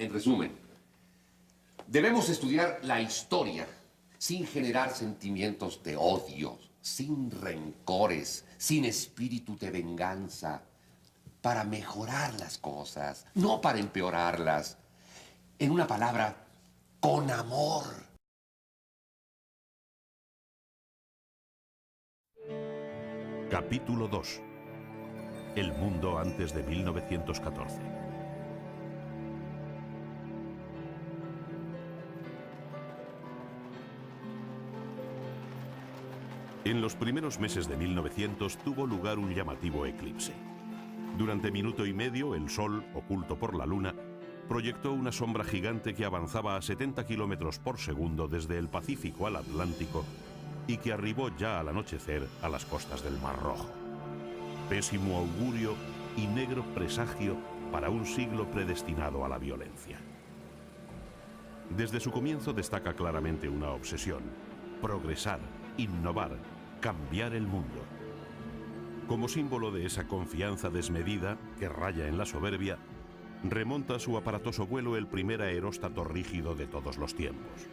En resumen, debemos estudiar la historia sin generar sentimientos de odio, sin rencores, sin espíritu de venganza, para mejorar las cosas, no para empeorarlas. En una palabra, con amor. Capítulo 2. El mundo antes de 1914. En los primeros meses de 1900 tuvo lugar un llamativo eclipse. Durante minuto y medio, el Sol, oculto por la Luna, proyectó una sombra gigante que avanzaba a 70 kilómetros por segundo desde el Pacífico al Atlántico y que arribó ya al anochecer a las costas del Mar Rojo. Pésimo augurio y negro presagio para un siglo predestinado a la violencia. Desde su comienzo destaca claramente una obsesión: progresar, innovar, cambiar el mundo. Como símbolo de esa confianza desmedida que raya en la soberbia, remonta a su aparatoso vuelo el primer aeróstato rígido de todos los tiempos.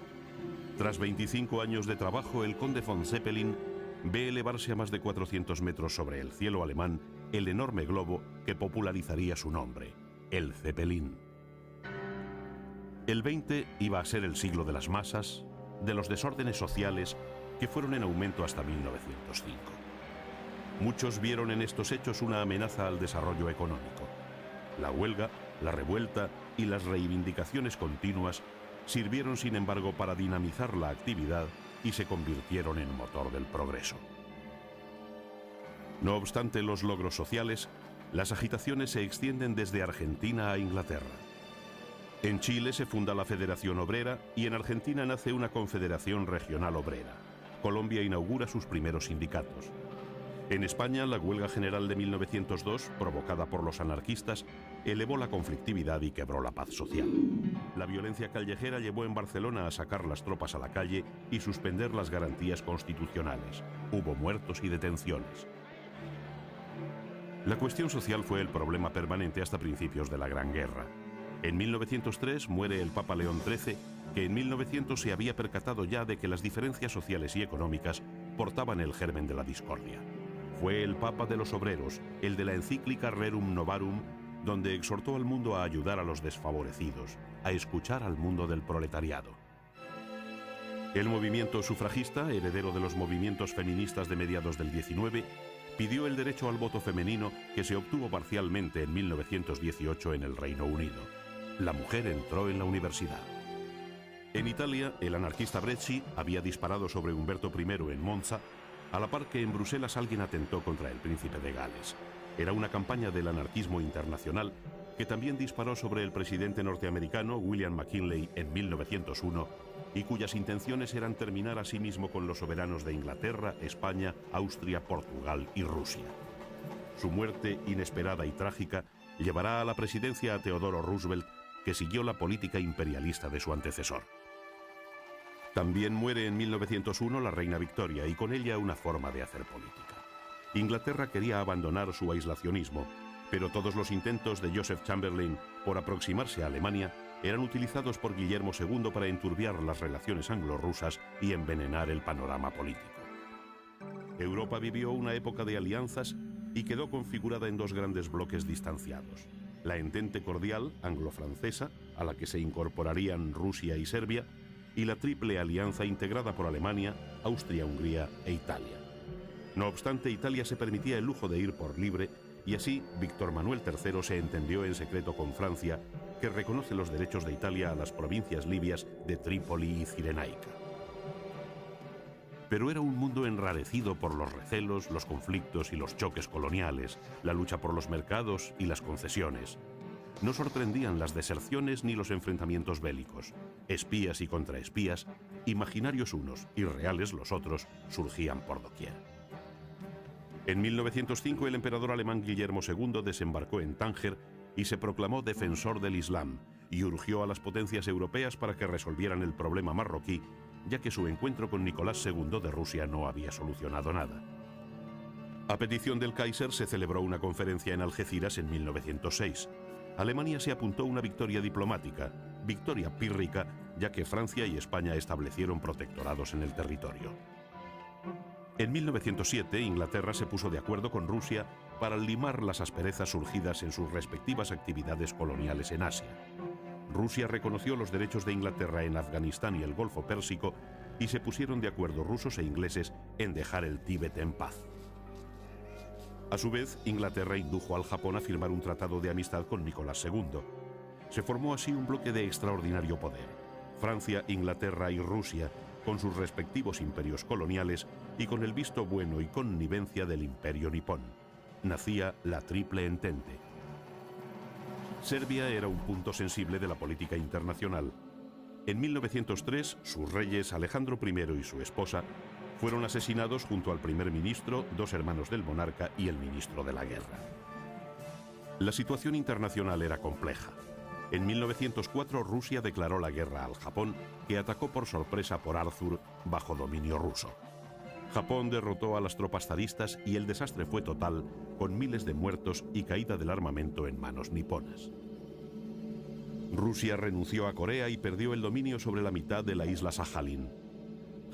Tras 25 años de trabajo, el conde von Zeppelin ve elevarse a más de 400 metros sobre el cielo alemán el enorme globo que popularizaría su nombre, el Zeppelin. El 20 iba a ser el siglo de las masas, de los desórdenes sociales que fueron en aumento hasta 1905. Muchos vieron en estos hechos una amenaza al desarrollo económico. La huelga, la revuelta y las reivindicaciones continuas sirvieron, sin embargo, para dinamizar la actividad y se convirtieron en motor del progreso. No obstante los logros sociales, las agitaciones se extienden desde Argentina a Inglaterra. En Chile se funda la Federación Obrera y en Argentina nace una Confederación Regional Obrera. Colombia inaugura sus primeros sindicatos. En España, la huelga general de 1902, provocada por los anarquistas, elevó la conflictividad y quebró la paz social. La violencia callejera llevó en Barcelona a sacar las tropas a la calle y suspender las garantías constitucionales. Hubo muertos y detenciones. La cuestión social fue el problema permanente hasta principios de la Gran Guerra. En 1903 muere el Papa León XIII, que en 1900 se había percatado ya de que las diferencias sociales y económicas portaban el germen de la discordia. Fue el Papa de los obreros, el de la encíclica Rerum Novarum, donde exhortó al mundo a ayudar a los desfavorecidos, a escuchar al mundo del proletariado. El movimiento sufragista, heredero de los movimientos feministas de mediados del XIX, pidió el derecho al voto femenino, que se obtuvo parcialmente en 1918 en el Reino Unido. La mujer entró en la universidad. En Italia, el anarquista Brecci había disparado sobre Humberto I en Monza, a la par que en Bruselas alguien atentó contra el príncipe de Gales. Era una campaña del anarquismo internacional que también disparó sobre el presidente norteamericano William McKinley en 1901 y cuyas intenciones eran terminar asimismo con los soberanos de Inglaterra, España, Austria, Portugal y Rusia. Su muerte, inesperada y trágica, llevará a la presidencia a Theodore Roosevelt, que siguió la política imperialista de su antecesor. También muere en 1901 la reina Victoria y con ella una forma de hacer política. Inglaterra quería abandonar su aislacionismo, pero todos los intentos de Joseph Chamberlain por aproximarse a Alemania eran utilizados por Guillermo II para enturbiar las relaciones anglo-rusas y envenenar el panorama político. Europa vivió una época de alianzas y quedó configurada en dos grandes bloques distanciados: la Entente Cordial anglo-francesa, a la que se incorporarían Rusia y Serbia, y la Triple Alianza integrada por Alemania, Austria-Hungría e Italia. No obstante, Italia se permitía el lujo de ir por libre y así Víctor Manuel III se entendió en secreto con Francia, que reconoce los derechos de Italia a las provincias libias de Trípoli y Cirenaica. Pero era un mundo enrarecido por los recelos, los conflictos y los choques coloniales, la lucha por los mercados y las concesiones. No sorprendían las deserciones ni los enfrentamientos bélicos. Espías y contraespías, imaginarios unos y reales los otros, surgían por doquier. En 1905 el emperador alemán Guillermo II desembarcó en Tánger y se proclamó defensor del Islam y urgió a las potencias europeas para que resolvieran el problema marroquí, ya que su encuentro con Nicolás II de Rusia no había solucionado nada. A petición del Kaiser se celebró una conferencia en Algeciras en 1906. Alemania se apuntó una victoria diplomática, victoria pírrica, ya que Francia y España establecieron protectorados en el territorio. En 1907, Inglaterra se puso de acuerdo con Rusia para limar las asperezas surgidas en sus respectivas actividades coloniales en Asia. Rusia reconoció los derechos de Inglaterra en Afganistán y el Golfo Pérsico y se pusieron de acuerdo rusos e ingleses en dejar el Tíbet en paz. A su vez, Inglaterra indujo al Japón a firmar un tratado de amistad con Nicolás II. Se formó así un bloque de extraordinario poder: Francia, Inglaterra y Rusia, con sus respectivos imperios coloniales y con el visto bueno y connivencia del Imperio nipón. Nacía la Triple Entente. Serbia era un punto sensible de la política internacional. En 1903, sus reyes Alejandro I y su esposa fueron asesinados junto al primer ministro, dos hermanos del monarca y el ministro de la guerra. La situación internacional era compleja. En 1904, Rusia declaró la guerra al Japón, que atacó por sorpresa por Arthur bajo dominio ruso. Japón derrotó a las tropas zaristas y el desastre fue total, con miles de muertos y caída del armamento en manos niponas. Rusia renunció a Corea y perdió el dominio sobre la mitad de la isla Sajalín.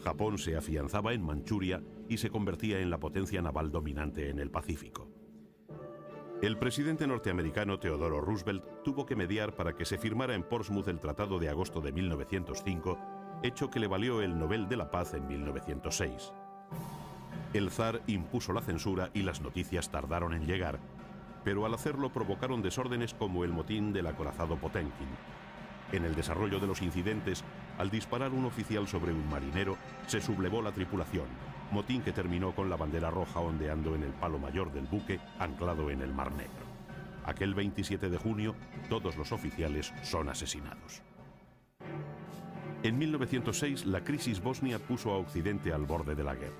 Japón se afianzaba en Manchuria y se convertía en la potencia naval dominante en el Pacífico. El presidente norteamericano Theodore Roosevelt tuvo que mediar para que se firmara en Portsmouth el Tratado de agosto de 1905, hecho que le valió el Nobel de la Paz en 1906. El zar impuso la censura y las noticias tardaron en llegar, pero al hacerlo provocaron desórdenes como el motín del acorazado Potemkin. En el desarrollo de los incidentes, al disparar un oficial sobre un marinero, se sublevó la tripulación, motín que terminó con la bandera roja ondeando en el palo mayor del buque anclado en el Mar Negro. Aquel 27 de junio, todos los oficiales son asesinados. En 1906, la crisis bosnia puso a Occidente al borde de la guerra.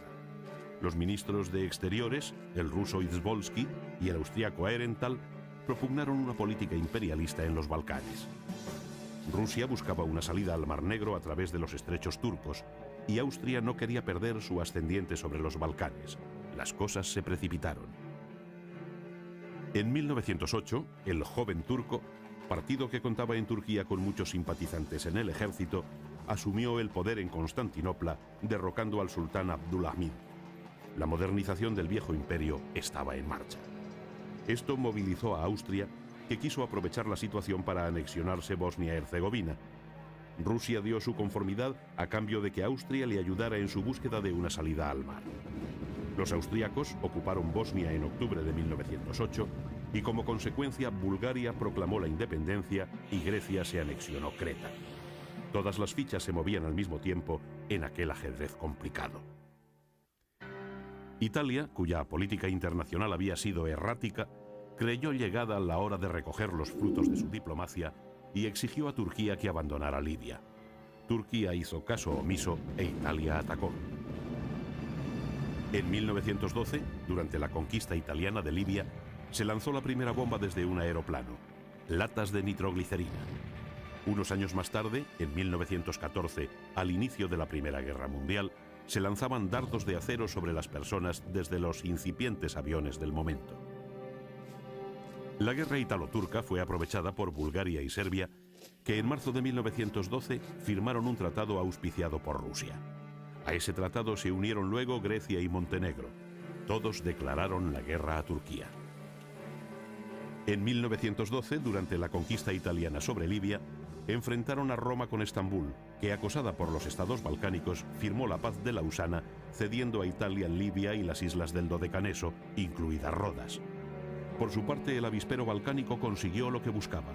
Los ministros de Exteriores, el ruso Izvolsky y el austriaco Aehrenthal, propugnaron una política imperialista en los Balcanes. Rusia buscaba una salida al Mar Negro a través de los estrechos turcos y Austria no quería perder su ascendiente sobre los Balcanes. Las cosas se precipitaron. En 1908, el Joven Turco, partido que contaba en Turquía con muchos simpatizantes en el ejército, asumió el poder en Constantinopla, derrocando al sultán Abdülhamid. La modernización del viejo imperio estaba en marcha. Esto movilizó a Austria, que quiso aprovechar la situación para anexionarse Bosnia-Herzegovina. Rusia dio su conformidad a cambio de que Austria le ayudara en su búsqueda de una salida al mar. Los austríacos ocuparon Bosnia en octubre de 1908 y como consecuencia Bulgaria proclamó la independencia y Grecia se anexionó Creta. Todas las fichas se movían al mismo tiempo en aquel ajedrez complicado. Italia, cuya política internacional había sido errática, creyó llegada la hora de recoger los frutos de su diplomacia y exigió a Turquía que abandonara Libia. Turquía hizo caso omiso e Italia atacó. En 1912, durante la conquista italiana de Libia, se lanzó la primera bomba desde un aeroplano, latas de nitroglicerina. Unos años más tarde, en 1914, al inicio de la Primera Guerra Mundial, se lanzaban dardos de acero sobre las personas desde los incipientes aviones del momento. La guerra italo-turca fue aprovechada por Bulgaria y Serbia, que en marzo de 1912 firmaron un tratado auspiciado por Rusia. A ese tratado se unieron luego Grecia y Montenegro. Todos declararon la guerra a Turquía. En 1912, durante la conquista italiana sobre Libia, enfrentaron a Roma con Estambul, que acosada por los estados balcánicos firmó la paz de Lausana, cediendo a Italia Libia y las islas del Dodecaneso, incluida Rodas. Por su parte, el avispero balcánico consiguió lo que buscaba.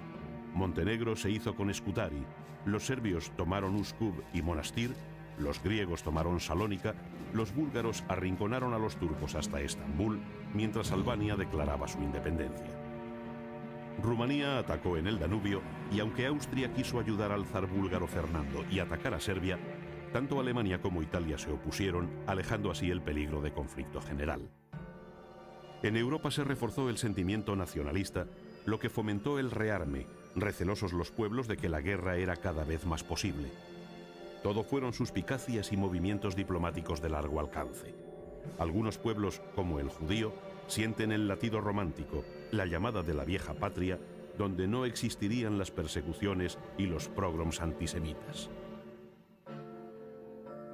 Montenegro se hizo con Scutari, los serbios tomaron Uskub y Monastir, los griegos tomaron Salónica, los búlgaros arrinconaron a los turcos hasta Estambul, mientras Albania declaraba su independencia. Rumanía atacó en el Danubio y aunque Austria quiso ayudar al zar búlgaro Fernando y atacar a Serbia, tanto Alemania como Italia se opusieron, alejando así el peligro de conflicto general. En Europa se reforzó el sentimiento nacionalista, lo que fomentó el rearme, recelosos los pueblos de que la guerra era cada vez más posible. Todo fueron suspicacias y movimientos diplomáticos de largo alcance. Algunos pueblos, como el judío, sienten el latido romántico, la llamada de la vieja patria, donde no existirían las persecuciones y los pogroms antisemitas.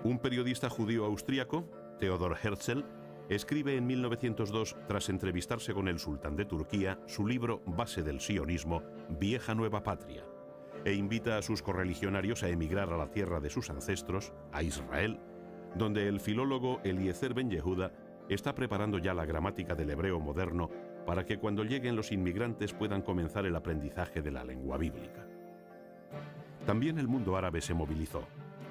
Un periodista judío austríaco, Theodor Herzl, escribe en 1902, tras entrevistarse con el sultán de Turquía, su libro Base del sionismo, Vieja Nueva Patria, e invita a sus correligionarios a emigrar a la tierra de sus ancestros, a Israel, donde el filólogo Eliezer Ben Yehuda está preparando ya la gramática del hebreo moderno para que cuando lleguen los inmigrantes puedan comenzar el aprendizaje de la lengua bíblica. También el mundo árabe se movilizó.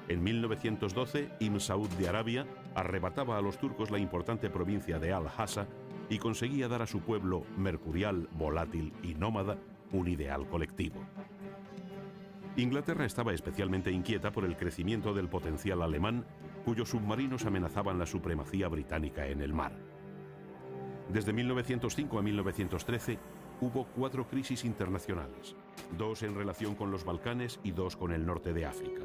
En 1912, Ibn Saud de Arabia arrebataba a los turcos la importante provincia de Al-Hasa y conseguía dar a su pueblo, mercurial, volátil y nómada, un ideal colectivo. Inglaterra estaba especialmente inquieta por el crecimiento del potencial alemán, cuyos submarinos amenazaban la supremacía británica en el mar. Desde 1905 a 1913 hubo 4 crisis internacionales, 2 en relación con los Balcanes y 2 con el norte de África.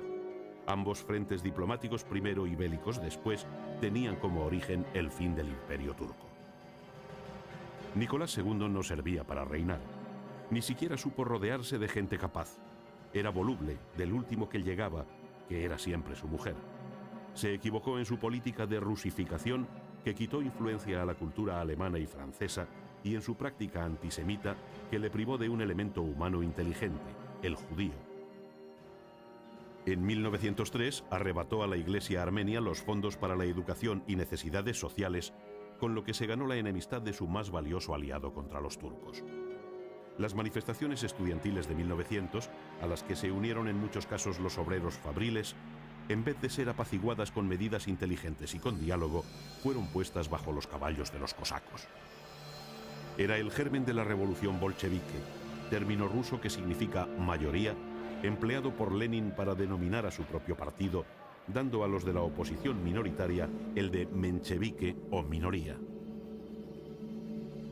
Ambos frentes diplomáticos primero y bélicos después tenían como origen el fin del Imperio turco. Nicolás II no servía para reinar, ni siquiera supo rodearse de gente capaz. Era voluble, del último que llegaba, que era siempre su mujer. Se equivocó en su política de rusificación, que quitó influencia a la cultura alemana y francesa, y en su práctica antisemita, que le privó de un elemento humano inteligente, el judío. En 1903 arrebató a la Iglesia armenia los fondos para la educación y necesidades sociales, con lo que se ganó la enemistad de su más valioso aliado contra los turcos. Las manifestaciones estudiantiles de 1900, a las que se unieron en muchos casos los obreros fabriles, en vez de ser apaciguadas con medidas inteligentes y con diálogo, fueron puestas bajo los caballos de los cosacos. Era el germen de la revolución bolchevique, término ruso que significa mayoría, empleado por Lenin para denominar a su propio partido, dando a los de la oposición minoritaria el de menchevique o minoría.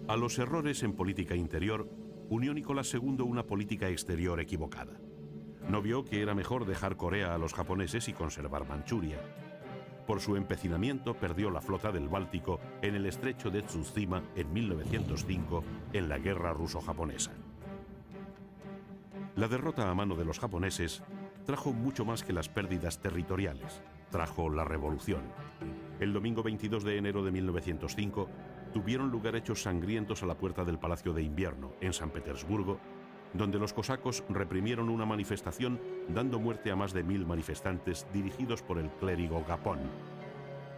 A los errores en política interior unió Nicolás II una política exterior equivocada. No vio que era mejor dejar Corea a los japoneses y conservar Manchuria. Por su empecinamiento perdió la flota del Báltico en el estrecho de Tsushima en 1905 en la guerra ruso-japonesa. La derrota a mano de los japoneses trajo mucho más que las pérdidas territoriales, trajo la revolución. El domingo 22 de enero de 1905 tuvieron lugar hechos sangrientos a la puerta del Palacio de Invierno, en San Petersburgo, donde los cosacos reprimieron una manifestación dando muerte a más de 1000 manifestantes dirigidos por el clérigo Gapón.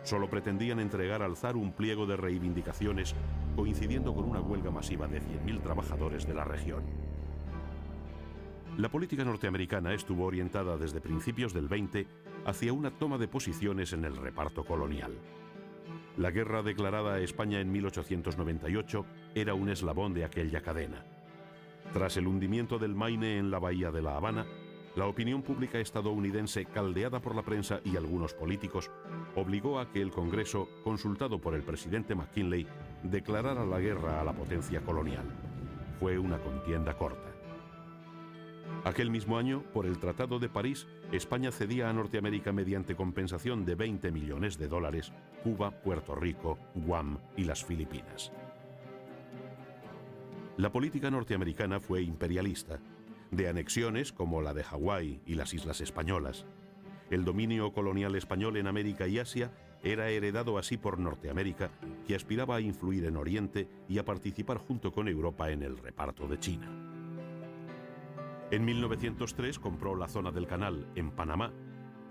Solo pretendían entregar al zar un pliego de reivindicaciones, coincidiendo con una huelga masiva de 100.000 trabajadores de la región. La política norteamericana estuvo orientada desde principios del 20 hacia una toma de posiciones en el reparto colonial. La guerra declarada a España en 1898 era un eslabón de aquella cadena. Tras el hundimiento del Maine en la bahía de La Habana, la opinión pública estadounidense, caldeada por la prensa y algunos políticos, obligó a que el Congreso, consultado por el presidente McKinley, declarara la guerra a la potencia colonial. Fue una contienda corta. Aquel mismo año, por el Tratado de París, España cedía a Norteamérica mediante compensación de $20 millones Cuba, Puerto Rico, Guam y las Filipinas. La política norteamericana fue imperialista, de anexiones como la de Hawái y las Islas Españolas. El dominio colonial español en América y Asia era heredado así por Norteamérica, que aspiraba a influir en Oriente y a participar junto con Europa en el reparto de China. En 1903 compró la zona del Canal, en Panamá,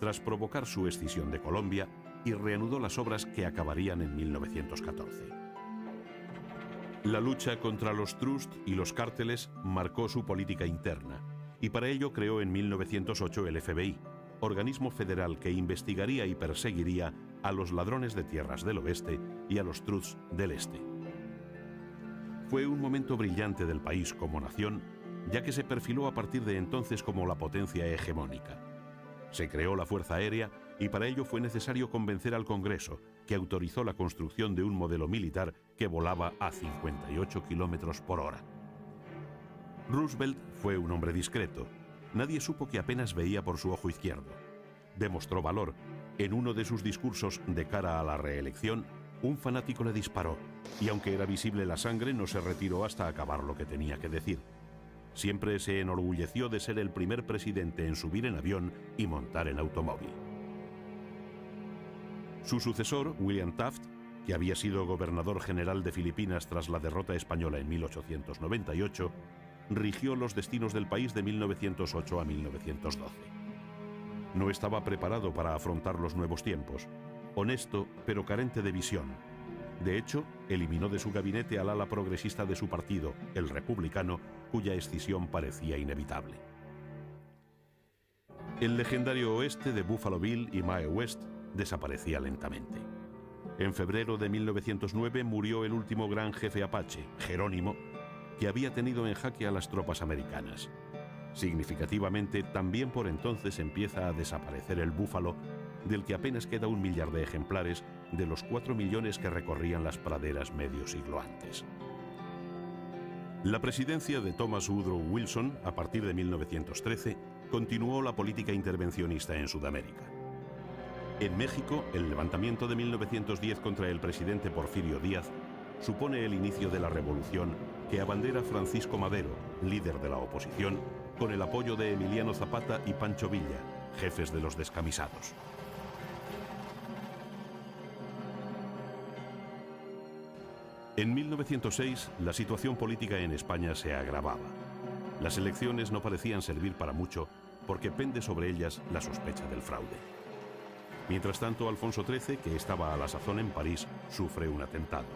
tras provocar su escisión de Colombia, y reanudó las obras que acabarían en 1914. La lucha contra los trusts y los cárteles marcó su política interna, y para ello creó en 1908 el FBI, organismo federal que investigaría y perseguiría a los ladrones de tierras del oeste y a los trusts del este. Fue un momento brillante del país como nación, ya que se perfiló a partir de entonces como la potencia hegemónica. Se creó la Fuerza Aérea y para ello fue necesario convencer al Congreso, que autorizó la construcción de un modelo militar que volaba a 58 kilómetros por hora. Roosevelt fue un hombre discreto. Nadie supo que apenas veía por su ojo izquierdo. Demostró valor. En uno de sus discursos de cara a la reelección, un fanático le disparó, y aunque era visible la sangre, no se retiró hasta acabar lo que tenía que decir. Siempre se enorgulleció de ser el primer presidente en subir en avión y montar en automóvil. Su sucesor, William Taft, que había sido gobernador general de Filipinas tras la derrota española en 1898, rigió los destinos del país de 1908 a 1912. No estaba preparado para afrontar los nuevos tiempos, honesto pero carente de visión. De hecho, eliminó de su gabinete al ala progresista de su partido, el republicano, cuya escisión parecía inevitable. El legendario oeste de Buffalo Bill y Mae West desaparecía lentamente. En febrero de 1909 murió el último gran jefe apache, Jerónimo, que había tenido en jaque a las tropas americanas. Significativamente, también por entonces empieza a desaparecer el búfalo, del que apenas queda 1 millar de ejemplares de los 4 millones que recorrían las praderas medio siglo antes. La presidencia de Thomas Woodrow Wilson, a partir de 1913, continuó la política intervencionista en Sudamérica. En México, el levantamiento de 1910 contra el presidente Porfirio Díaz supone el inicio de la revolución que abandera Francisco Madero, líder de la oposición, con el apoyo de Emiliano Zapata y Pancho Villa, jefes de los descamisados. En 1906, la situación política en España se agravaba. Las elecciones no parecían servir para mucho porque pende sobre ellas la sospecha del fraude. Mientras tanto, Alfonso XIII, que estaba a la sazón en París, sufre un atentado.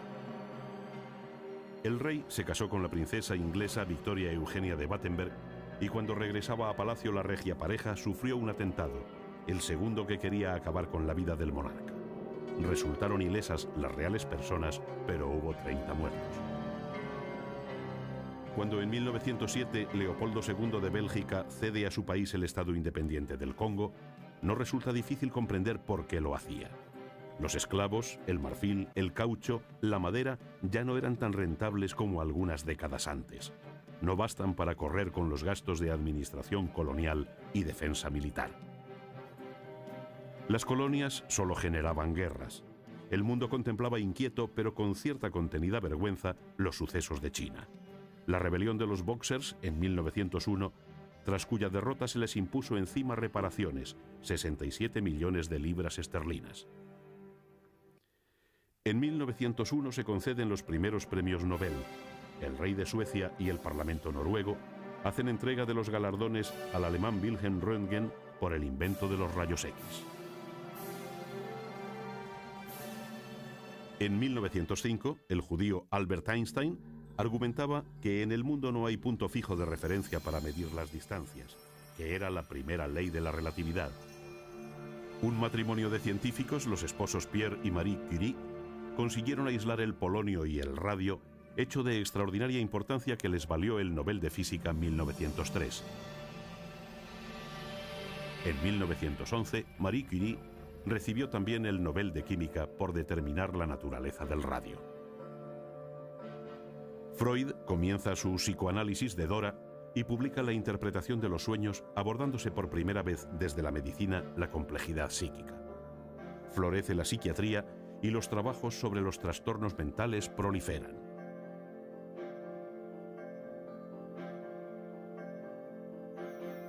El rey se casó con la princesa inglesa Victoria Eugenia de Battenberg y cuando regresaba a palacio la regia pareja sufrió un atentado, el segundo que quería acabar con la vida del monarca. Resultaron ilesas las reales personas, pero hubo 30 muertos. Cuando en 1907 Leopoldo II de Bélgica cede a su país el Estado independiente del Congo, no resulta difícil comprender por qué lo hacía. Los esclavos, el marfil, el caucho, la madera ya no eran tan rentables como algunas décadas antes. No bastan para correr con los gastos de administración colonial y defensa militar. Las colonias solo generaban guerras. El mundo contemplaba inquieto, pero con cierta contenida vergüenza, los sucesos de China. La rebelión de los Boxers en 1901, tras cuya derrota se les impuso encima reparaciones, 67 millones de libras esterlinas. En 1901 se conceden los primeros premios Nobel. El rey de Suecia y el Parlamento noruego hacen entrega de los galardones al alemán Wilhelm Röntgen por el invento de los rayos X. En 1905, el judío Albert Einstein argumentaba que en el mundo no hay punto fijo de referencia para medir las distancias, que era la primera ley de la relatividad. Un matrimonio de científicos, los esposos Pierre y Marie Curie, consiguieron aislar el polonio y el radio, hecho de extraordinaria importancia que les valió el Nobel de Física en 1903. En 1911, Marie Curie recibió también el Nobel de Química por determinar la naturaleza del radio. Freud comienza su psicoanálisis de Dora y publica la interpretación de los sueños, abordándose por primera vez desde la medicina la complejidad psíquica. Florece la psiquiatría y los trabajos sobre los trastornos mentales proliferan.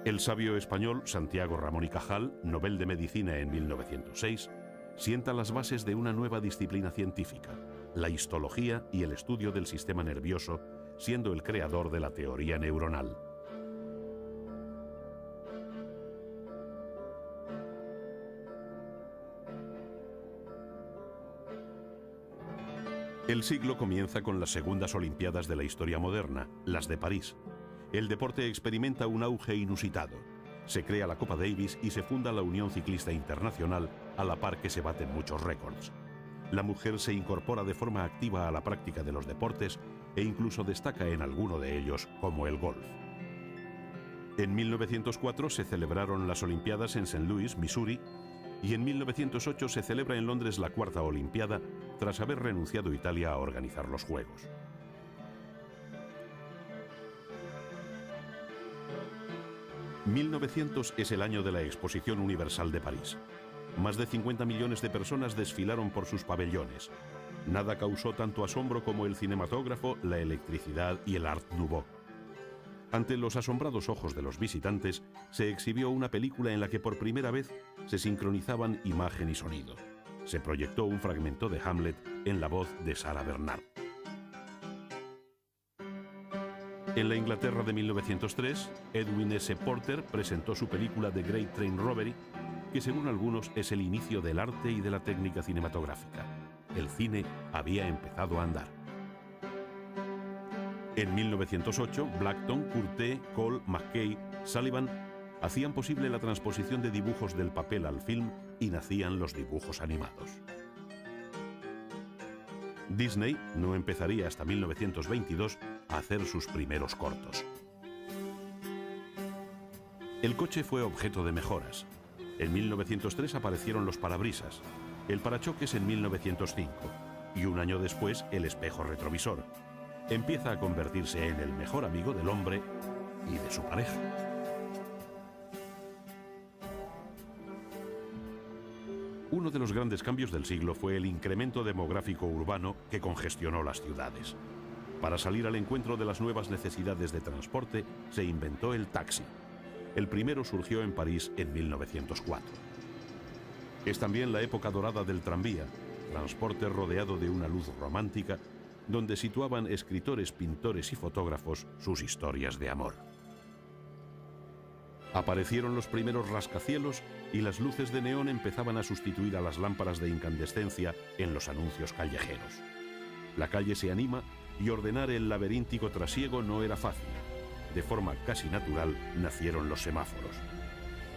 El sabio español Santiago Ramón y Cajal, Nobel de Medicina en 1906, sienta las bases de una nueva disciplina científica, la histología y el estudio del sistema nervioso, siendo el creador de la teoría neuronal. El siglo comienza con las segundas Olimpiadas de la historia moderna, las de París. El deporte experimenta un auge inusitado. Se crea la Copa Davis y se funda la Unión Ciclista Internacional, a la par que se baten muchos récords. La mujer se incorpora de forma activa a la práctica de los deportes e incluso destaca en alguno de ellos, como el golf. En 1904 se celebraron las Olimpiadas en St. Louis, Missouri, y en 1908 se celebra en Londres la cuarta Olimpiada, tras haber renunciado Italia a organizar los Juegos. ...1900 es el año de la Exposición Universal de París. Más de 50 millones de personas desfilaron por sus pabellones. Nada causó tanto asombro como el cinematógrafo, la electricidad y el Art Nouveau. Ante los asombrados ojos de los visitantes, se exhibió una película en la que por primera vez se sincronizaban imagen y sonido. Se proyectó un fragmento de Hamlet en la voz de Sarah Bernhardt. En la Inglaterra de 1903, Edwin S. Porter presentó su película The Great Train Robbery, que según algunos es el inicio del arte y de la técnica cinematográfica. El cine había empezado a andar. En 1908, Blackton, Curté, Cole, McKay, Sullivan hacían posible la transposición de dibujos del papel al film y nacían los dibujos animados. Disney no empezaría hasta 1922 a hacer sus primeros cortos. El coche fue objeto de mejoras. En 1903 aparecieron los parabrisas, el parachoques en 1905 y un año después el espejo retrovisor. Empieza a convertirse en el mejor amigo del hombre y de su pareja. Uno de los grandes cambios del siglo fue el incremento demográfico urbano que congestionó las ciudades. Para salir al encuentro de las nuevas necesidades de transporte, se inventó el taxi. El primero surgió en París en 1904. Es también la época dorada del tranvía, transporte rodeado de una luz romántica, donde situaban escritores, pintores y fotógrafos sus historias de amor. Aparecieron los primeros rascacielos y las luces de neón empezaban a sustituir a las lámparas de incandescencia en los anuncios callejeros. La calle se anima y ordenar el laberíntico trasiego no era fácil. De forma casi natural nacieron los semáforos.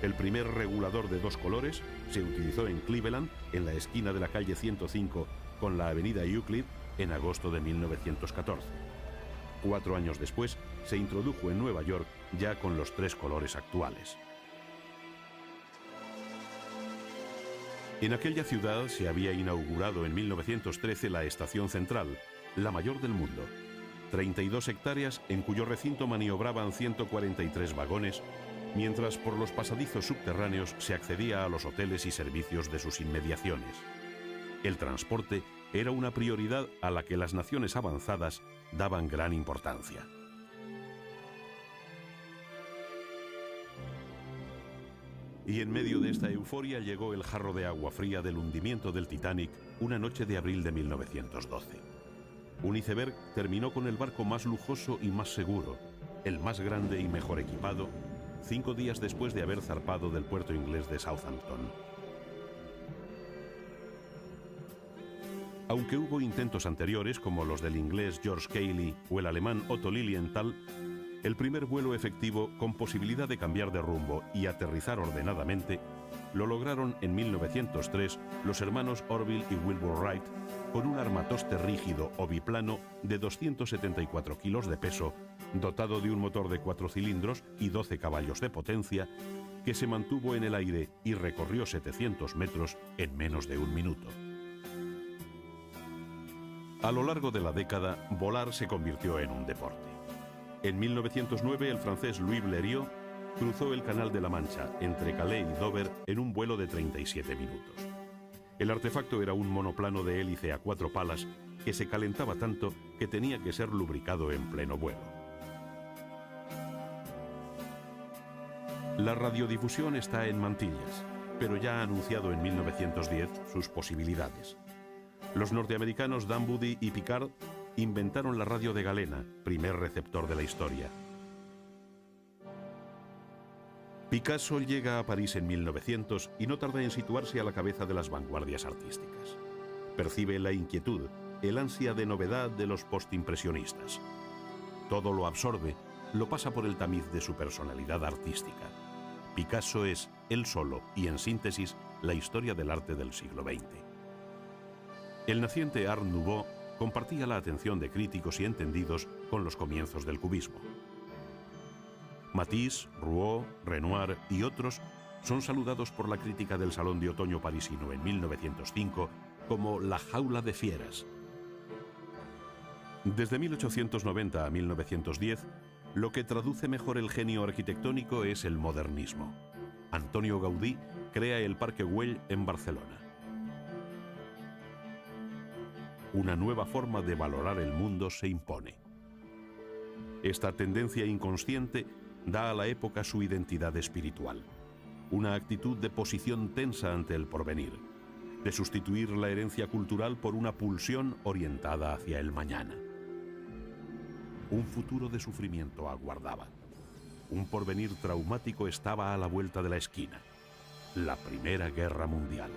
El primer regulador de dos colores se utilizó en Cleveland, en la esquina de la calle 105 con la avenida Euclid, en agosto de 1914. 4 años después, se introdujo en Nueva York ya con los 3 colores actuales. En aquella ciudad se había inaugurado en 1913 la Estación Central, la mayor del mundo. 32 hectáreas en cuyo recinto maniobraban 143 vagones, mientras por los pasadizos subterráneos se accedía a los hoteles y servicios de sus inmediaciones. El transporte era una prioridad a la que las naciones avanzadas daban gran importancia. Y en medio de esta euforia llegó el jarro de agua fría del hundimiento del Titanic una noche de abril de 1912. Un iceberg terminó con el barco más lujoso y más seguro, el más grande y mejor equipado, 5 días después de haber zarpado del puerto inglés de Southampton. Aunque hubo intentos anteriores, como los del inglés George Cayley o el alemán Otto Lilienthal, el primer vuelo efectivo con posibilidad de cambiar de rumbo y aterrizar ordenadamente lo lograron en 1903 los hermanos Orville y Wilbur Wright con un armatoste rígido o biplano de 274 kilos de peso, dotado de un motor de 4 cilindros y 12 caballos de potencia, que se mantuvo en el aire y recorrió 700 metros en menos de 1 minuto. A lo largo de la década, volar se convirtió en un deporte. En 1909, el francés Louis Blériot cruzó el Canal de la Mancha entre Calais y Dover en un vuelo de 37 minutos. El artefacto era un monoplano de hélice a 4 palas que se calentaba tanto que tenía que ser lubricado en pleno vuelo. La radiodifusión está en mantillas, pero ya ha anunciado en 1910 sus posibilidades. Los norteamericanos Dan Buddy y Picard inventaron la radio de galena, primer receptor de la historia. Picasso llega a París en 1900 y no tarda en situarse a la cabeza de las vanguardias artísticas. Percibe la inquietud, el ansia de novedad de los postimpresionistas. Todo lo absorbe, lo pasa por el tamiz de su personalidad artística. Picasso es, él solo y en síntesis, la historia del arte del siglo XX. El naciente Art Nouveau compartía la atención de críticos y entendidos con los comienzos del cubismo. Matisse, Rouault, Renoir y otros son saludados por la crítica del Salón de Otoño parisino en 1905 como la jaula de fieras. Desde 1890 a 1910, lo que traduce mejor el genio arquitectónico es el modernismo. Antonio Gaudí crea el Parque Güell en Barcelona. Una nueva forma de valorar el mundo se impone. Esta tendencia inconsciente da a la época su identidad espiritual, una actitud de posición tensa ante el porvenir, de sustituir la herencia cultural por una pulsión orientada hacia el mañana. Un futuro de sufrimiento aguardaba. Un porvenir traumático estaba a la vuelta de la esquina: la Primera Guerra Mundial.